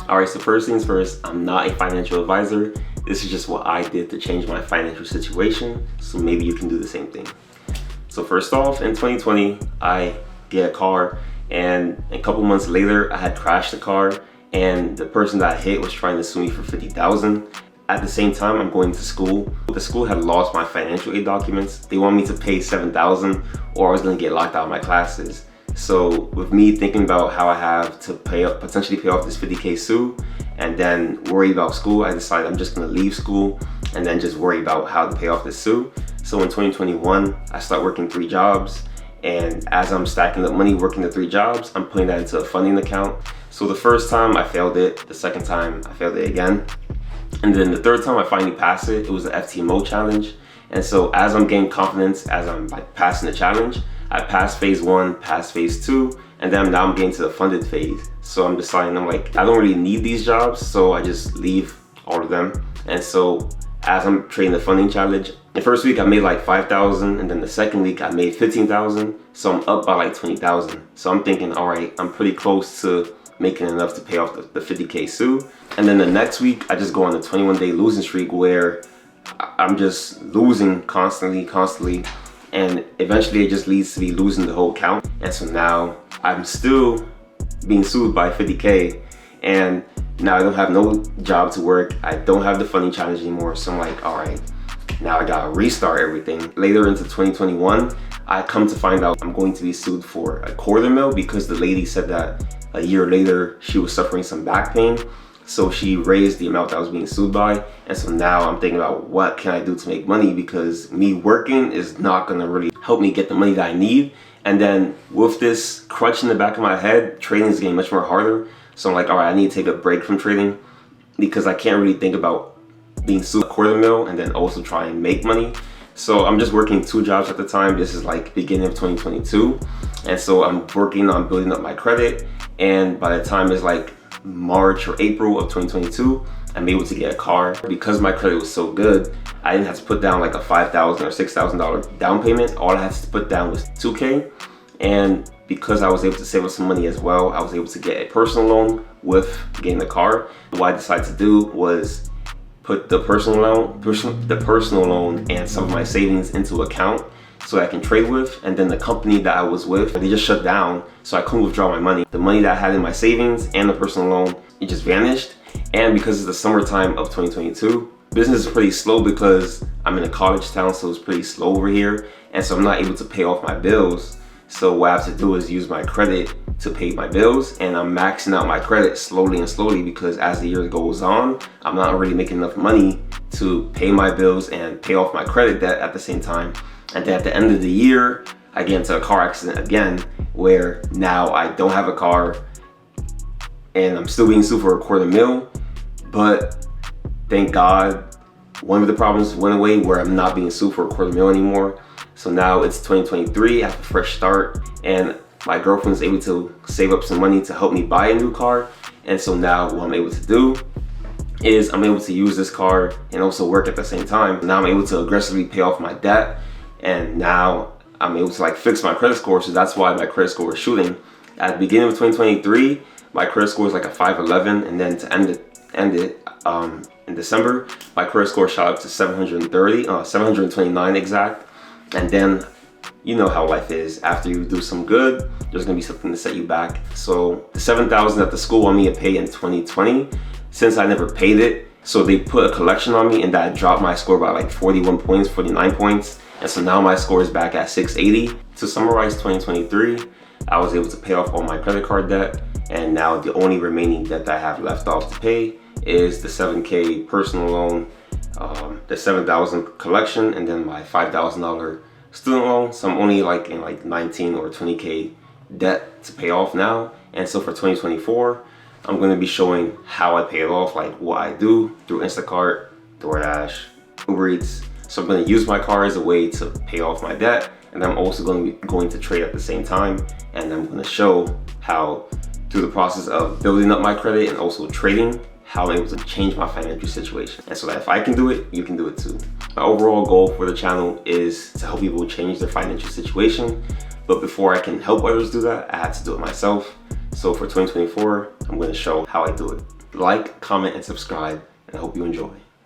Alright, so first things first, I'm not a financial advisor. This is just what I did to change my financial situation, so maybe you can do the same thing. So first off, in 2020, I get a car, and a couple months later, I had crashed the car, and the person that I hit was trying to sue me for $50,000. At the same time, I'm going to school. The school had lost my financial aid documents. They want me to pay $7,000 or I was gonna get locked out of my classes. So with me thinking about how I have to potentially pay off this 50K sue and then worry about school, I decided I'm just gonna leave school and then just worry about how to pay off this sue. So in 2021, I start working 3 jobs. And as I'm stacking up money working the 3 jobs, I'm putting that into a funding account. So the first time I failed it, the second time I failed it again. And then the third time I finally passed it, it was the FTMO challenge. And so as I'm gaining confidence, as I'm like passing the challenge, I passed phase 1, passed phase 2, and then now I'm getting to the funded phase. So I'm deciding, I'm like, I don't really need these jobs, so I just leave all of them. And so as I'm trading the funding challenge, the first week I made like 5,000, and then the second week I made 15,000. So I'm up by like 20,000. So I'm thinking, all right, I'm pretty close to making enough to pay off the 50K sue. And then the next week, I just go on a 21-day losing streak where I'm just losing constantly. And eventually it just leads to me losing the whole account. And so now I'm still being sued by 50K. And now I don't have no job to work. I don't have the funding challenge anymore. So I'm like, all right, now I gotta restart everything. Later into 2021, I come to find out I'm going to be sued for a $250,000 because the lady said that a year later she was suffering some back pain. So she raised the amount that I was being sued by. And so now I'm thinking about what can I do to make money, because me working is not gonna really help me get the money that I need. And then with this crutch in the back of my head, trading is getting much more harder. So I'm like, all right, I need to take a break from trading because I can't really think about being sued $250,000 and then also try and make money. So I'm just working 2 jobs at the time. This is like beginning of 2022. And so I'm working on building up my credit. And by the time it's like March or April of 2022, I'm able to get a car. Because my credit was so good, I didn't have to put down like a $5,000 or $6,000 down payment. All I had to put down was $2K. And because I was able to save up some money as well, I was able to get a personal loan with getting the car. What I decided to do was put the personal loan and some of my savings into account so I can trade with. And then the company that I was with, they just shut down, so I couldn't withdraw my money. The money that I had in my savings and the personal loan, it just vanished. And because it's the summertime of 2022, business is pretty slow because I'm in a college town, so it's pretty slow over here. And so I'm not able to pay off my bills. So what I have to do is use my credit to pay my bills, and I'm maxing out my credit slowly because as the year goes on, I'm not really making enough money to pay my bills and pay off my credit debt at the same time. And then at the end of the year, I get into a car accident again, where now I don't have a car and I'm still being sued for $250,000. But thank God, one of the problems went away where I'm not being sued for $250,000 anymore. So now it's 2023, I have a fresh start, and my girlfriend is able to save up some money to help me buy a new car. And so now what I'm able to do is I'm able to use this car and also work at the same time. Now I'm able to aggressively pay off my debt, and now I'm able to like fix my credit score. So that's why my credit score is shooting. At the beginning of 2023, my credit score is like a 511, and then to end it in December, my credit score shot up to 729 exact. And then you know how life is. After you do some good, there's gonna be something to set you back. So the $7,000 that the school wanted me to pay in 2020, since I never paid it, so they put a collection on me, and that dropped my score by like 41 points, 49 points. And so now my score is back at 680. To summarize 2023, I was able to pay off all my credit card debt, and now the only remaining debt that I have left off to pay is the 7K personal loan, the 7,000 collection, and then my $5,000 student loan. So I'm only like in like 19 or 20K debt to pay off now. And so for 2024, I'm going to be showing how I pay it off, like what I do through Instacart, DoorDash, Uber Eats. So I'm going to use my car as a way to pay off my debt, and I'm also going to be going to trade at the same time. And I'm going to show how through the process of building up my credit and also trading, how I'm able to change my financial situation. And so that if I can do it, you can do it too. My overall goal for the channel is to help people change their financial situation. But before I can help others do that, I had to do it myself. So for 2024, I'm going to show how I do it. like, comment, and subscribe, and I hope you enjoy.